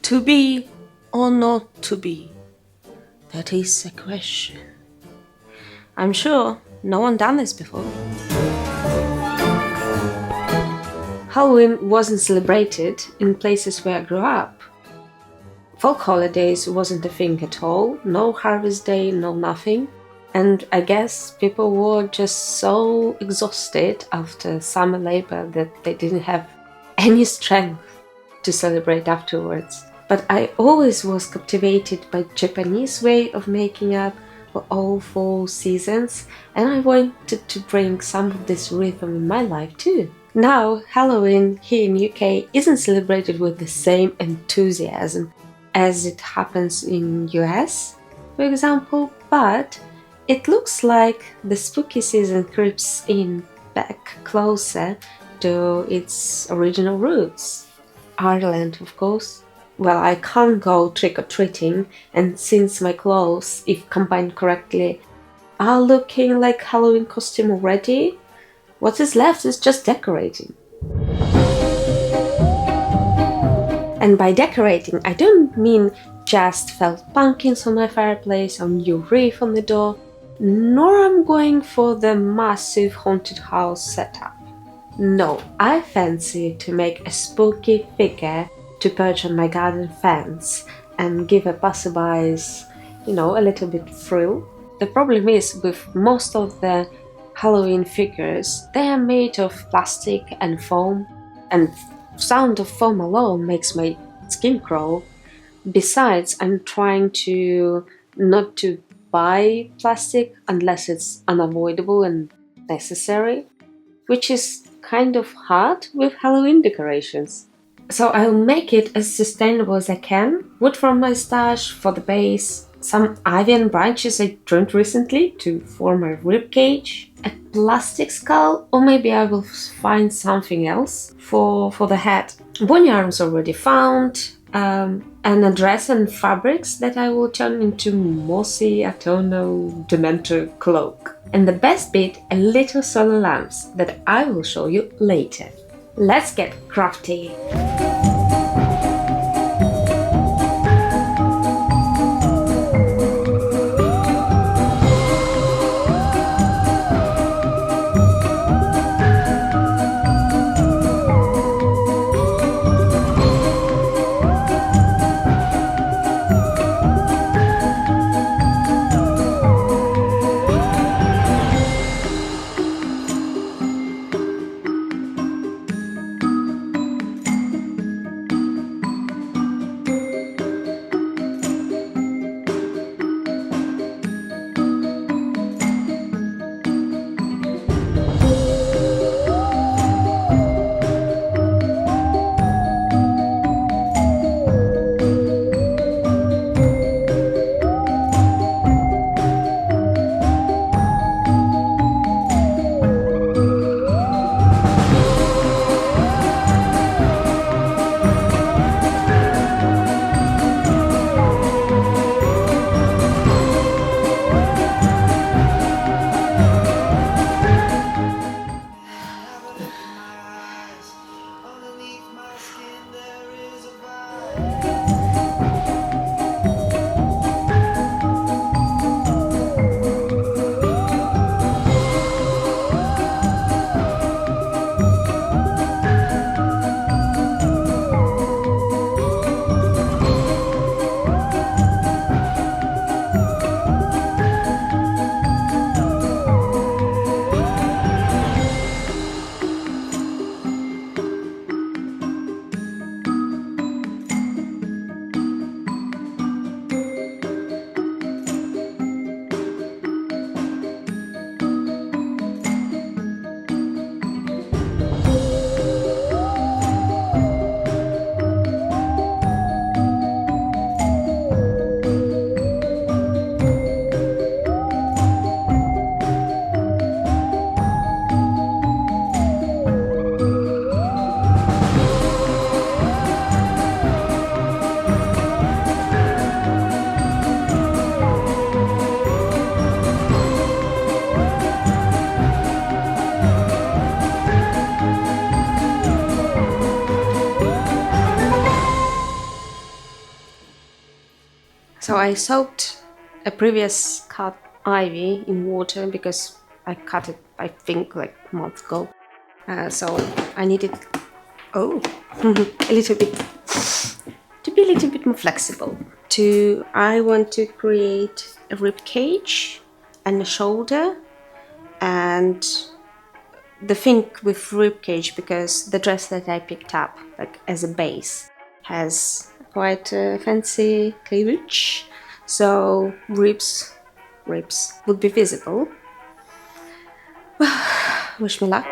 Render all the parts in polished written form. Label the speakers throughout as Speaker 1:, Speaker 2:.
Speaker 1: To be or not to be? That is a question. I'm sure no one done this before. Halloween wasn't celebrated in places where I grew up. Folk holidays wasn't a thing at all, no harvest day, no nothing. And I guess people were just so exhausted after summer labor that they didn't have any strength to celebrate afterwards. But I always was captivated by Japanese way of making up for all 4 seasons, and I wanted to bring some of this rhythm in my life too. Now, Halloween here in UK isn't celebrated with the same enthusiasm as it happens in US, for example, but it looks like the spooky season creeps in back closer to its original roots. Ireland, of course. Well, I can't go trick-or-treating, and since my clothes, if combined correctly, are looking like Halloween costume already, what is left is just decorating. And by decorating, I don't mean just felt pumpkins on my fireplace or new wreath on the door, nor I'm going for the massive haunted house setup. No, I fancy to make a spooky figure to perch on my garden fence and give a passerbys, a little bit thrill. The problem is with most of the Halloween figures, they are made of plastic and foam, and sound of foam alone makes my skin crawl. Besides, I'm trying to not to buy plastic unless it's unavoidable and necessary, which is kind of hard with Halloween decorations. So I'll make it as sustainable as I can. Wood from my stash for the base, some ivy and branches I trimmed recently to form a ribcage, a plastic skull, or maybe I will find something else for the head. Bony arms already found, an address and fabrics that I will turn into mossy, autumnal, dementor cloak. And the best bit, a little solar lamps that I will show you later. Let's get crafty! So I soaked a previous cut ivy in water because I cut it, I think, like a month ago. So I needed, a little bit, to be a little bit more flexible. I want to create a rib cage and a shoulder, and the thing with rib cage, because the dress that I picked up, like as a base, has quite a fancy cleavage, so ribs would be visible. Wish me luck.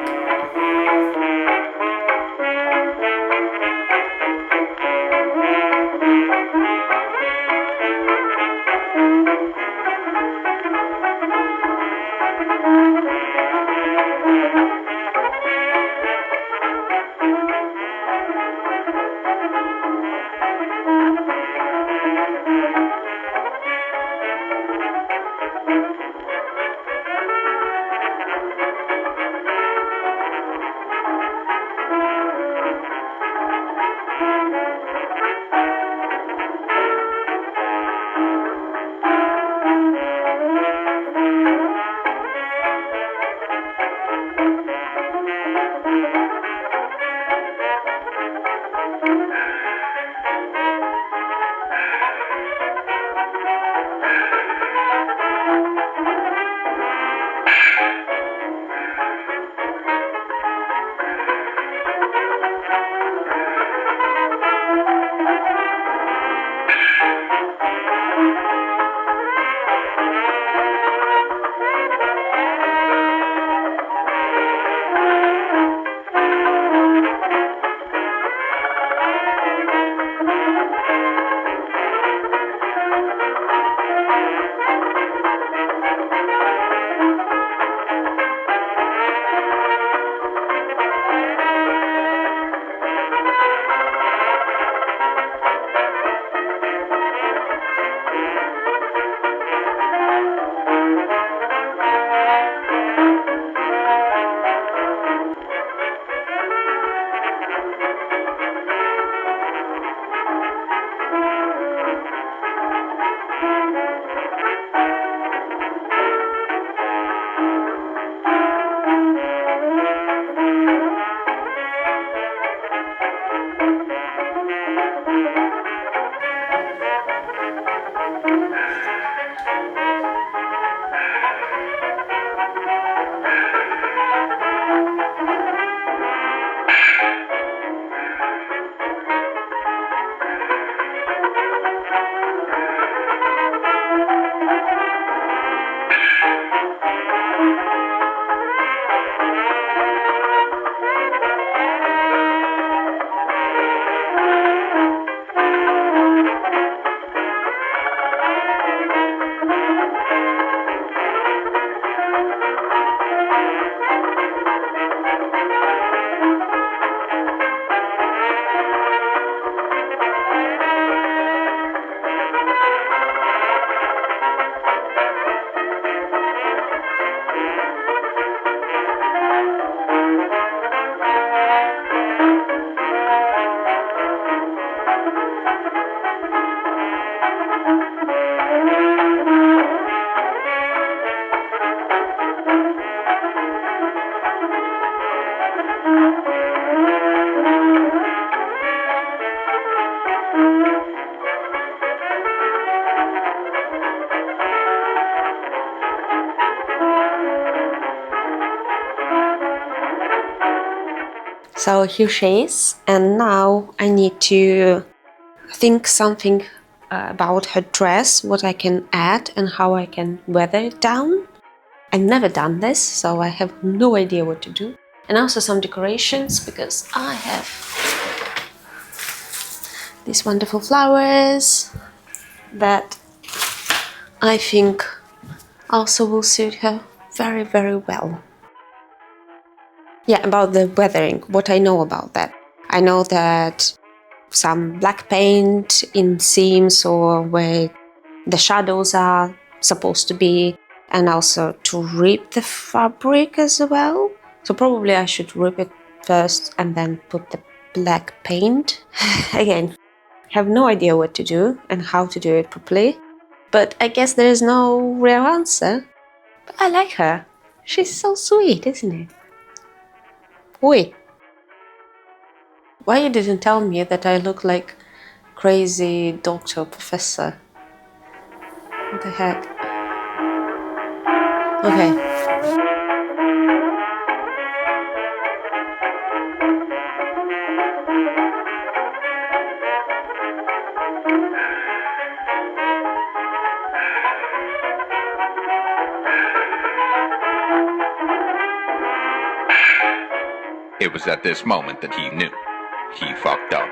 Speaker 1: So here she is, and now I need to think something about her dress, what I can add and how I can weather it down. I've never done this, so I have no idea what to do. And also some decorations, because I have these wonderful flowers that I think also will suit her very, very well. Yeah, about the weathering, what I know about that. I know that some black paint in seams or where the shadows are supposed to be, and also to rip the fabric as well. So probably I should rip it first and then put the black paint. Again, have no idea what to do and how to do it properly. But I guess there is no real answer. But I like her. She's so sweet, isn't it? Wait. Why you didn't tell me that I look like crazy doctor professor? What the heck? Okay.
Speaker 2: It was at this moment that he knew. He fucked up.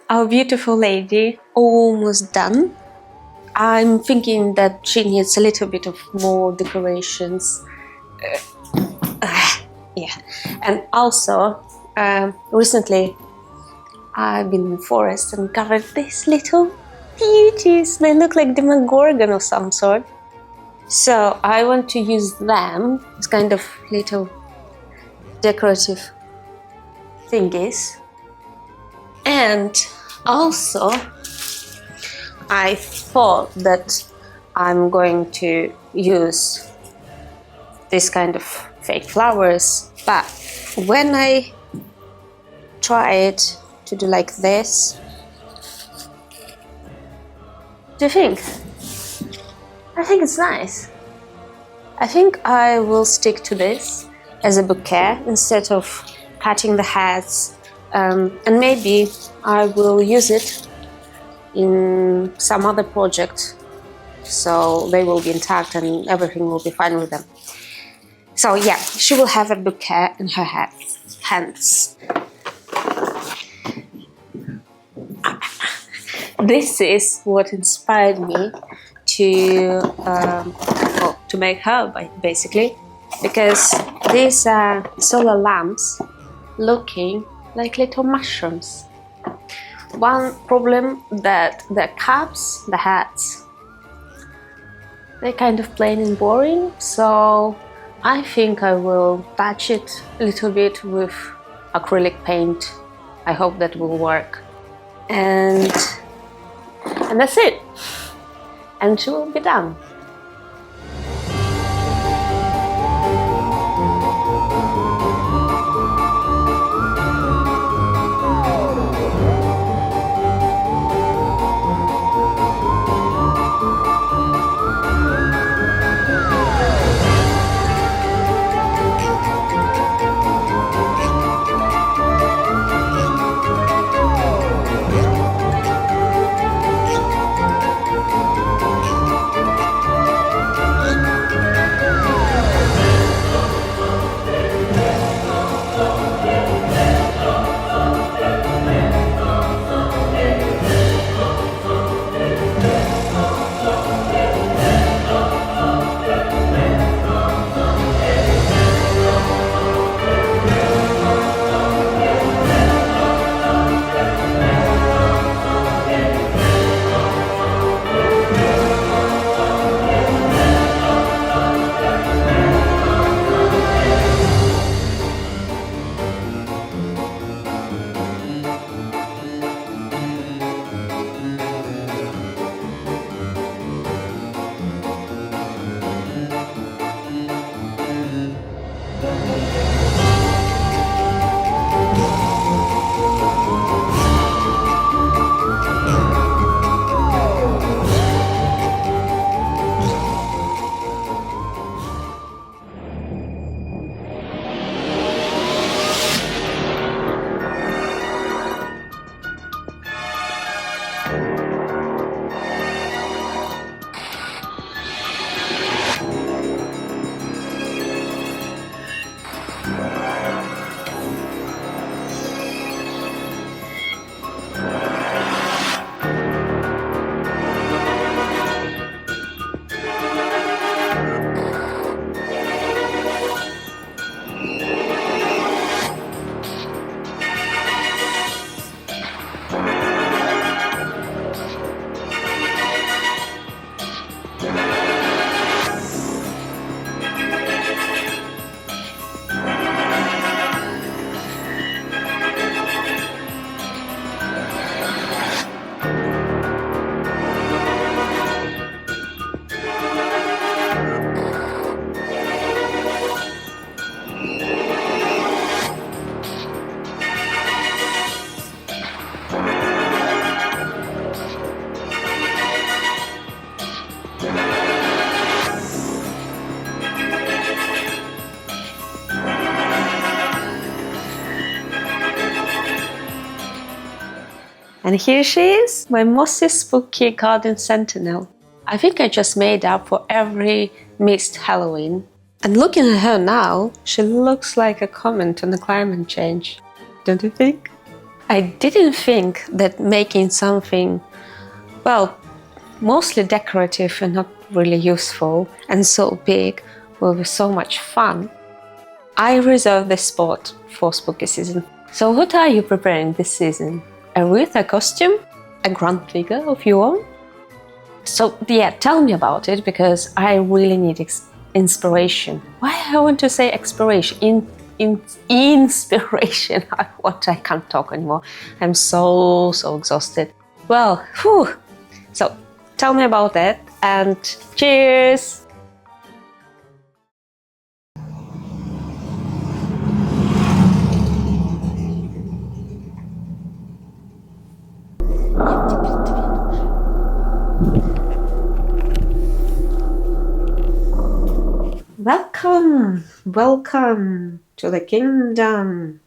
Speaker 1: Our beautiful lady almost done. I'm thinking that she needs a little bit of more decorations. Yeah, and also recently I've been in the forest and covered these little beauties. They look like Demogorgon of some sort. So I want to use them as kind of little decorative thingies. And also I thought that I'm going to use this kind of fake flowers, but when I tried to do like this, what do you think? I think it's nice. I think I will stick to this as a bouquet instead of cutting the heads, and maybe I will use it in some other project, so they will be intact and everything will be fine with them. So yeah, she will have a bouquet in her hands. This is what inspired me to make her, basically, because these are solar lamps looking like little mushrooms. One problem that the caps, the hats, they're kind of plain and boring, so I think I will patch it a little bit with acrylic paint. I hope that will work. And that's it. And she will be done. And here she is, my mossy spooky garden sentinel. I think I just made up for every missed Halloween. And looking at her now, she looks like a comment on the climate change. Don't you think? I didn't think that making something, well, mostly decorative and not really useful and so big will be so much fun. I reserved this spot for spooky season. So what are you preparing this season? A wreath, a costume? A grand figure of your own? So yeah, tell me about it, because I really need inspiration. Why I want to say exploration? Inspiration. I can't talk anymore. I'm so exhausted. Well, whew. So tell me about that, and cheers! Welcome to the kingdom.